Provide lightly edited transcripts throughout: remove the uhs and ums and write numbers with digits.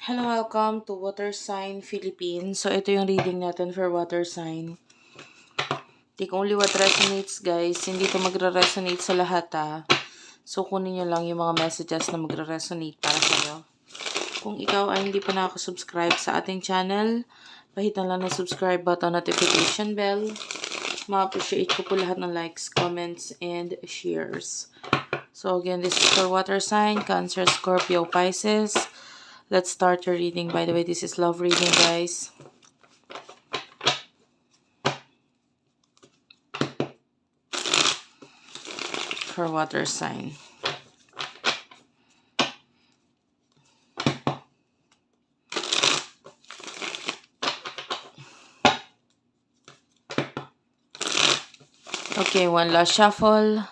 Hello, welcome to Water Sign Philippines. So, ito yung reading natin for Water Sign. Take only what resonates, guys. Hindi ito magre-resonate sa lahat, So, kunin nyo lang yung mga messages na magre-resonate para sa'yo. Kung ikaw ay hindi pa nakasubscribe sa ating channel, pahitan lang ng subscribe button, notification bell. Ma-appreciate ko po lahat ng likes, comments, and shares. So, again, this is for Water Sign, Cancer, Scorpio, Pisces. Let's start your reading. By the way, this is love reading, guys. For water sign. Okay, one last shuffle.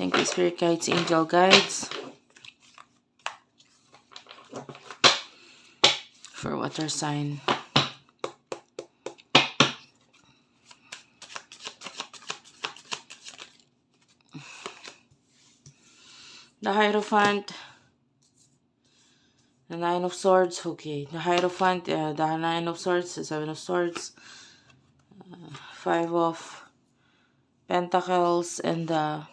Thank you, Spirit Guides, Angel Guides. For water sign. The Hierophant. The Nine of Swords. Okay. The Hierophant. The Nine of Swords. The Seven of Swords. Five of Pentacles. And the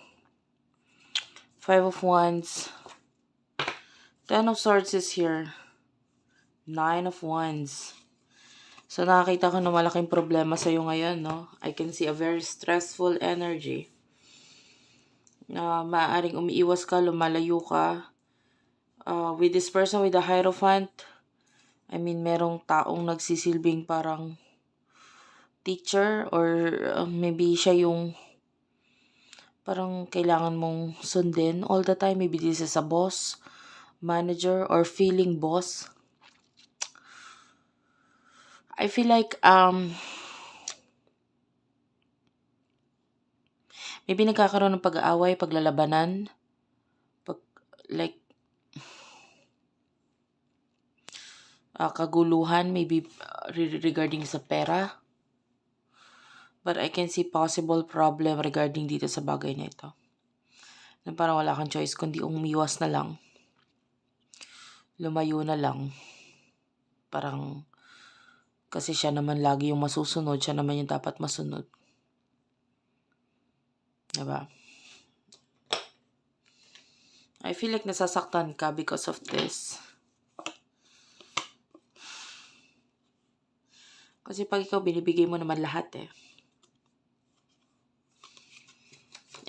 Five of Wands. Ten of Swords is here. Nine of Wands. So, nakakita ko na malaking problema sa'yo ngayon, no? I can see a very stressful energy. Maaaring umiiwas ka, lumalayo ka. With this person, with the Hierophant, I mean, merong taong nagsisilbing parang teacher or maybe siya yung parang kailangan mong sundin all the time. Maybe this is a boss, manager, or feeling boss. I feel like, maybe nagkakaroon ng pag-aaway, paglalabanan, kaguluhan, maybe regarding sa pera. But I can see possible problem regarding dito sa bagay na ito. Na parang wala kang choice kundi umiwas na lang. Lumayo na lang. Parang, kasi siya naman lagi yung masusunod, siya naman yung dapat masunod. Diba? I feel like nasasaktan ka because of this. Kasi pag ikaw, binibigay mo naman lahat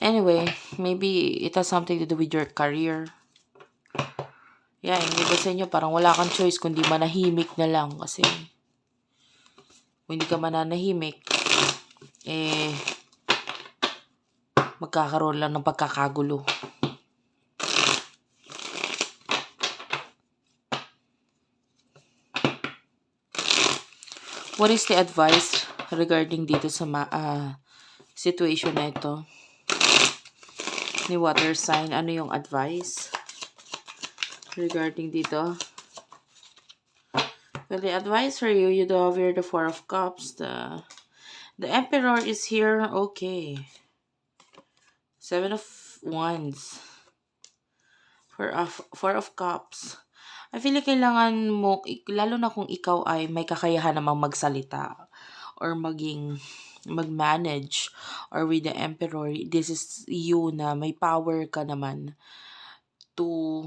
Anyway, maybe it has something to do with your career. Yeah, yung iba sa inyo, parang wala kang choice kundi manahimik na lang. Kasi, kung hindi ka mananahimik, magkakaroon lang ng pagkakagulo. What is the advice regarding dito sa situation na ito? Ni water sign, ano yung advice regarding dito? Well, the advice for you, you do have here the Four of Cups. The Emperor is here. Okay. Seven of Wands. Four of Cups. I feel like kailangan mo, lalo na kung ikaw ay may kakayahan namang magsalita or mag-manage, or with the Emperor, this is you na may power ka naman to,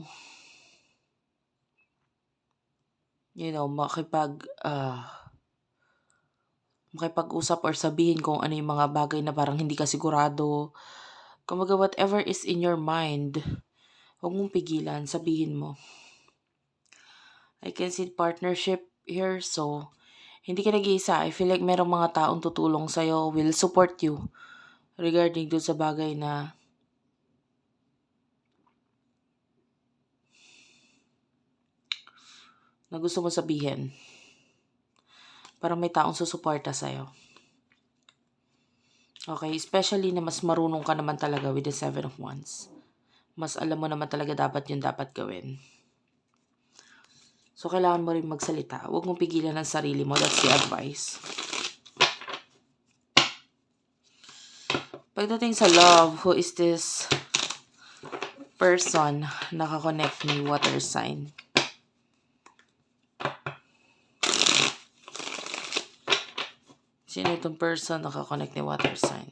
makipag-usap or sabihin kung ano yung mga bagay na parang hindi ka sigurado. Kumbaga, whatever is in your mind, huwag mong pigilan, sabihin mo. I can see partnership here, so hindi ka nag-iisa. I feel like merong mga taong tutulong sa'yo, will support you regarding dun sa bagay na gusto mo sabihin. Parang may taong susuporta sa'yo. Okay, especially na mas marunong ka naman talaga with the Seven of Wands. Mas alam mo naman talaga dapat yung dapat gawin. So, kailangan mo rin magsalita. Huwag mong pigilan ang sarili mo. That's the advice. Pagdating sa love, who is this? person nakakonect ni water sign. Sino itong person nakakonect ni water sign?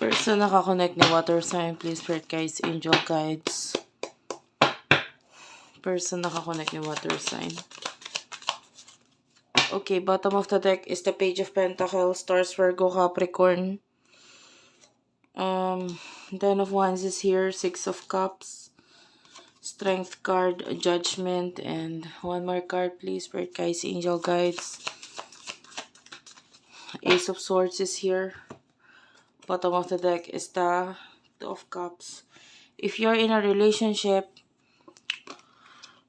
Person nakakonect ni water sign, please, spirit guides, angel guides. Person nakakonect ni water sign. Okay, bottom of the deck is the Page of Pentacles, Taurus, Virgo, Capricorn. Ten of Wands is here, Six of Cups, Strength card, Judgment, and one more card, please, spirit guides, angel guides. Ace of Swords is here. Bottom of the deck is the Two of Cups. If you're in a relationship,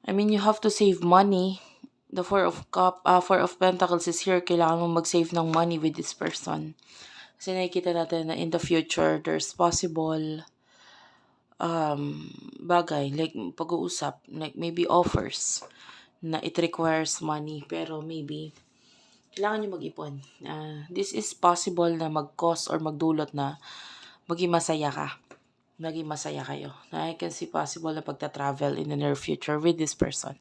you have to save money. The Four of Pentacles is here. Kailangan mo mag-save ng money with this person. Kasi nakikita natin na in the future, there's possible bagay, like pag-uusap, like maybe offers na it requires money. Pero maybe kailangan nyo mag-ipon. This is possible na mag-cause or magdulot na maging masaya ka. Maging masaya kayo. I can see possible na pagta-travel in the near future with this person.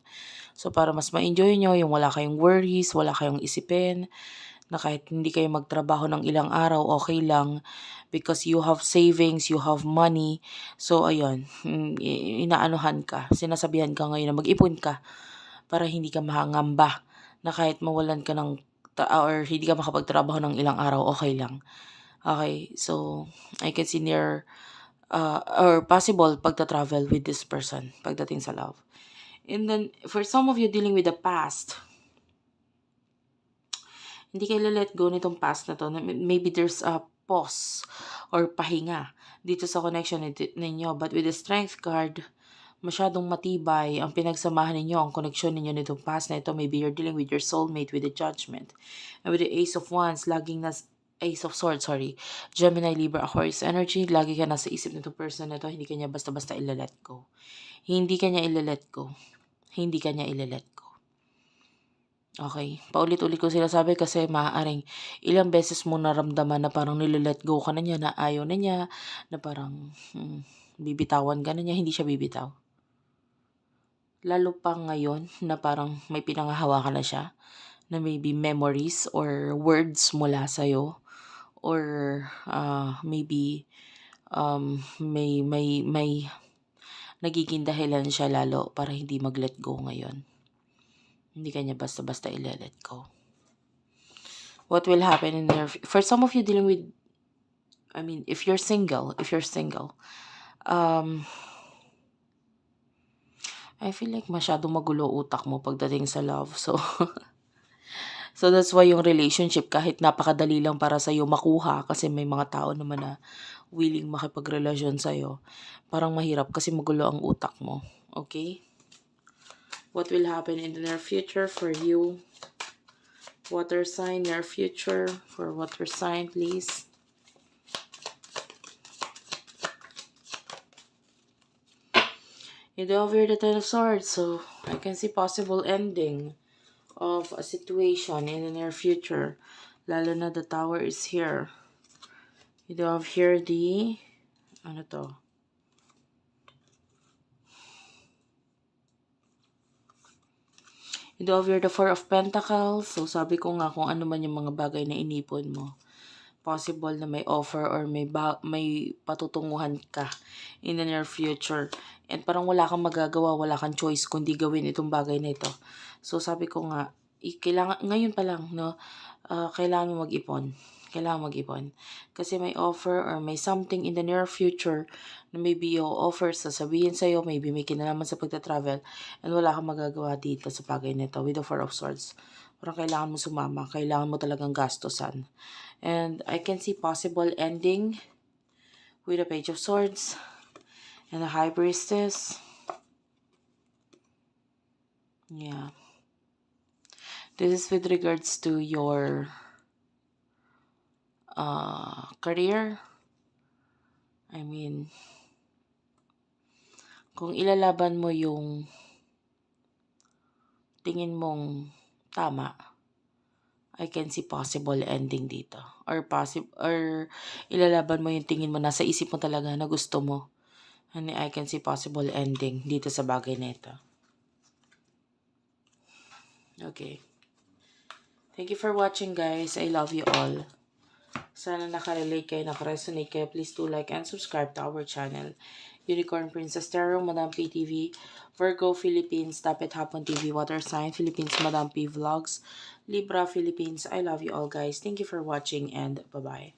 So, para mas ma-enjoy nyo, yung wala kayong worries, wala kayong isipin, na kahit hindi kayo magtrabaho ng ilang araw, okay lang. Because you have savings, you have money. So, ayun, inaanuhan ka. Sinasabihan ka ngayon na mag-ipon ka para hindi ka mahangamba. Na kahit mawalan ka ng or hindi ka makapagtrabaho ng ilang araw, okay lang. Okay, so I can see near or possible pagta-travel with this person pagdating sa love. And then, for some of you dealing with the past, hindi kayo let go nitong past na to. Maybe there's a pause or pahinga dito sa connection ninyo. But with the Strength card, masyadong matibay ang pinagsamahan ninyo, ang connection ninyo nitong past na ito. Maybe you're dealing with your soulmate with the Judgment. And with the Ace of Wands, laging Ace of Swords, Gemini, Libra, Aquarius energy, lagi ka nasa isip nitong person na ito, hindi kanya basta-basta ila-let go. Hindi kanya ila-let go. Hindi kanya ila-let go. Okay, paulit-ulit ko sila sabi kasi maaaring ilang beses mo naramdaman na parang nila-let go ka na niya, na ayaw na niya, na parang bibitawan ka na niya, hindi siya bibitaw. Lalo pa ngayon na parang may pinangahawakan na siya, na maybe memories or words mula sa'yo, or maybe may nagiging dahilan siya lalo para hindi mag-let go ngayon. Hindi kanya basta-basta i-let go. What will happen in there? For some of you dealing with, if you're single, I feel like masyado magulo utak mo pagdating sa love. So, so that's why yung relationship, kahit napakadali lang para sa'yo makuha, kasi may mga tao naman na willing makipagrelasyon sa'yo, parang mahirap kasi magulo ang utak mo. Okay? What will happen in the near future for you? Water sign, near future for water sign, please. You do have here the Ten of Swords, so I can see possible ending of a situation in the near future. Lalo na the Tower is here. You do have here the, You do have here the Four of Pentacles. So sabi ko nga kung ano man yung mga bagay na inipon mo, possible na may offer or may patutunguhan ka in the near future. And parang wala kang magagawa, wala kang choice kundi gawin itong bagay na ito. So sabi ko nga, kailangan, ngayon pa lang, kailangan mo mag-ipon. Kailangan mag-ipon. Kasi may offer or may something in the near future na maybe yung offer sasabihin sa'yo, maybe may kinalaman sa pagta-travel, and wala kang magagawa dito sa bagay na ito with the Four of Swords. Parang kailangan mo sumama, kailangan mo talagang gastusan. And I can see possible ending with the Page of Swords And the High Priestess. Yeah. This is with regards to your career. I mean, kung ilalaban mo yung tingin mong tama, I can see possible ending dito. Or ilalaban mo yung tingin mo, nasa isip mo talaga na gusto mo. And I can see possible ending dito sa bagay na ito. Okay. Thank you for watching, guys. I love you all. Sana nakarelate kayo, nakaresonate kayo. Please do like and subscribe to our channel. Unicorn Princess Tarot, Madam P TV, Virgo Philippines, Tapet Hapon TV, Water Sign Philippines, Madam P Vlogs, Libra Philippines. I love you all, guys. Thank you for watching and bye-bye.